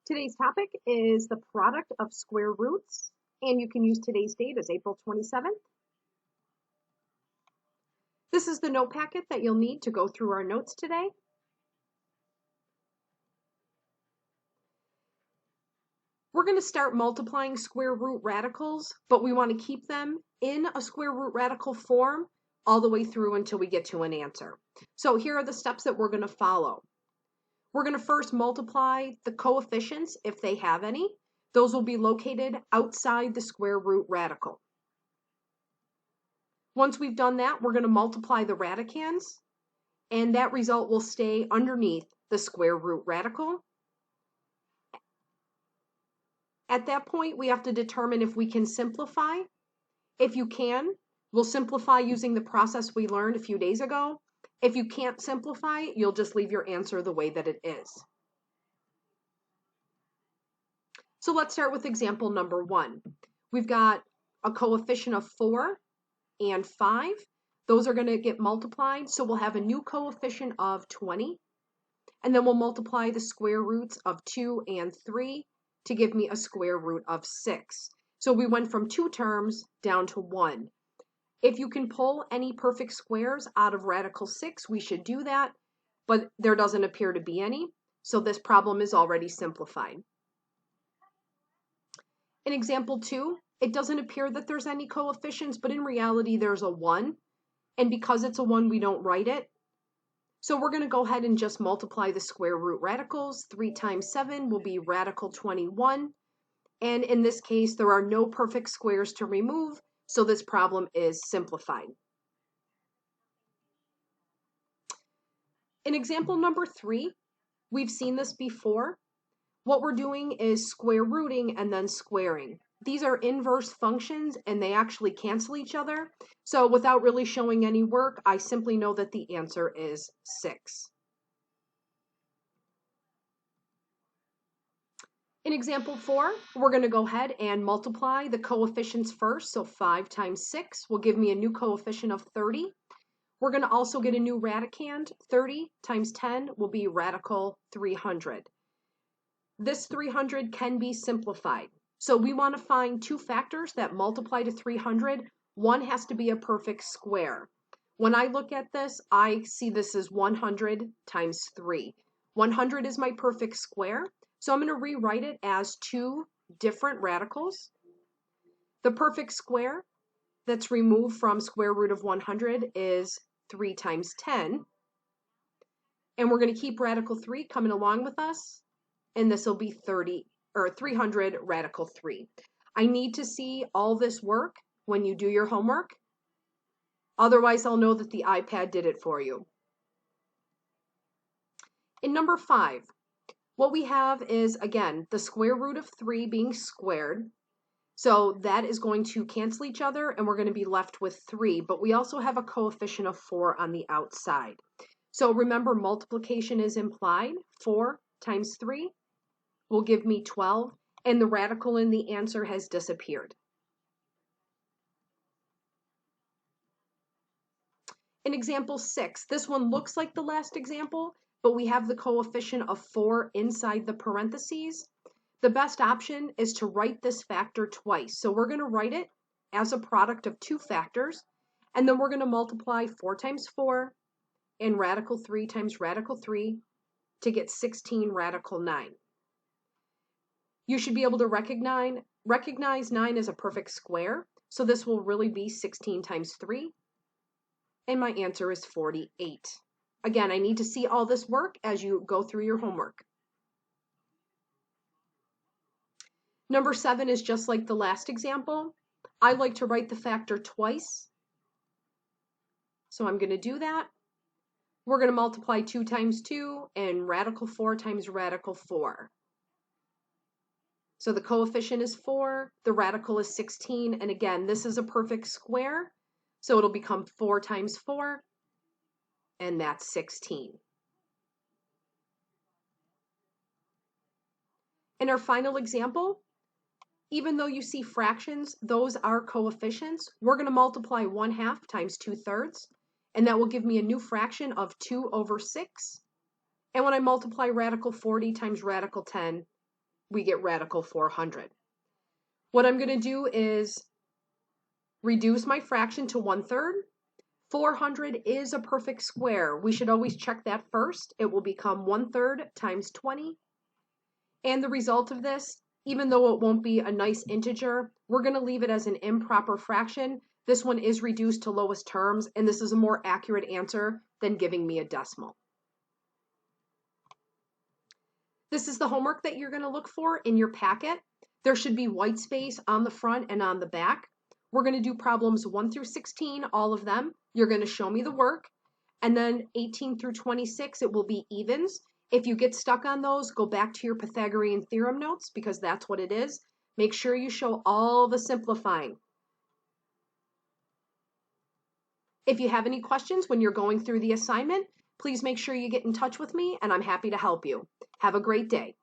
Today's topic is the product of square roots, and you can use today's date as April 27th. This is the note packet that you'll need to go through our notes today. We're going to start multiplying square root radicals, but we want to keep them in a square root radical form all the way through until we get to an answer. So here are the steps that we're going to follow. We're going to first multiply the coefficients if they have any. Those will be located outside the square root radical. Once we've done that, we're going to multiply the radicands, and that result will stay underneath the square root radical. At that point, we have to determine if we can simplify. If you can, we'll simplify using the process we learned a few days ago. If you can't simplify, you'll just leave your answer the way that it is. So let's start with example number 1. We've got a coefficient of 4 and 5. Those are going to get multiplied, so we'll have a new coefficient of 20. And then we'll multiply the square roots of 2 and 3 to give me a square root of 6. So we went from 2 terms down to 1. If you can pull any perfect squares out of radical 6, we should do that, but there doesn't appear to be any, so this problem is already simplified. In example 2, it doesn't appear that there's any coefficients, but in reality there's a 1, and because it's a 1, we don't write it. So we're going to go ahead and just multiply the square root radicals. 3 times 7 will be radical 21. And in this case, there are no perfect squares to remove, so this problem is simplified. In example number 3, we've seen this before. What we're doing is square rooting and then squaring. These are inverse functions and they actually cancel each other. So without really showing any work, I simply know that the answer is 6. In example 4, we're going to go ahead and multiply the coefficients first. So 5 times 6 will give me a new coefficient of 30. We're going to also get a new radicand. 30 times 10 will be radical 300. This 300 can be simplified. So we want to find two factors that multiply to 300. One has to be a perfect square. When I look at this, I see this as 100 times 3. 100 is my perfect square. So I'm going to rewrite it as two different radicals. The perfect square that's removed from square root of 100 is 3 times 10. And we're going to keep radical 3 coming along with us. And this will be 300 radical 3. I need to see all this work when you do your homework. Otherwise, I'll know that the iPad did it for you. In number 5, what we have is, again, the square root of 3 being squared. So that is going to cancel each other, and we're going to be left with 3. But we also have a coefficient of 4 on the outside. So remember, multiplication is implied. 4 times 3 will give me 12, and the radical in the answer has disappeared. In example 6, this one looks like the last example, but we have the coefficient of 4 inside the parentheses. The best option is to write this factor twice. So we're going to write it as a product of two factors, and then we're going to multiply 4 times 4 and radical 3 times radical 3 to get 16 radical 9. You should be able to recognize 9 as a perfect square, so this will really be 16 times 3, and my answer is 48. Again, I need to see all this work as you go through your homework. Number 7 is just like the last example. I like to write the factor twice, so I'm going to do that. We're going to multiply 2 times 2 and radical 4 times radical 4. So the coefficient is 4, the radical is 16, and again, this is a perfect square, so it'll become 4 times 4, and that's 16. In our final example, even though you see fractions, those are coefficients. We're going to multiply 1/2 times 2/3, and that will give me a new fraction of 2 over 6. And when I multiply radical 40 times radical 10, we get radical 400. What I'm going to do is reduce my fraction to 1/3. 400 is a perfect square. We should always check that first. It will become 1/3 times 20. And the result of this, even though it won't be a nice integer, we're going to leave it as an improper fraction. This one is reduced to lowest terms, and this is a more accurate answer than giving me a decimal. This is the homework that you're going to look for in your packet. There should be white space on the front and on the back. We're going to do problems 1 through 16, all of them. You're going to show me the work. And then 18 through 26, it will be evens. If you get stuck on those, go back to your Pythagorean theorem notes because that's what it is. Make sure you show all the simplifying. If you have any questions when you're going through the assignment, please make sure you get in touch with me and I'm happy to help you. Have a great day.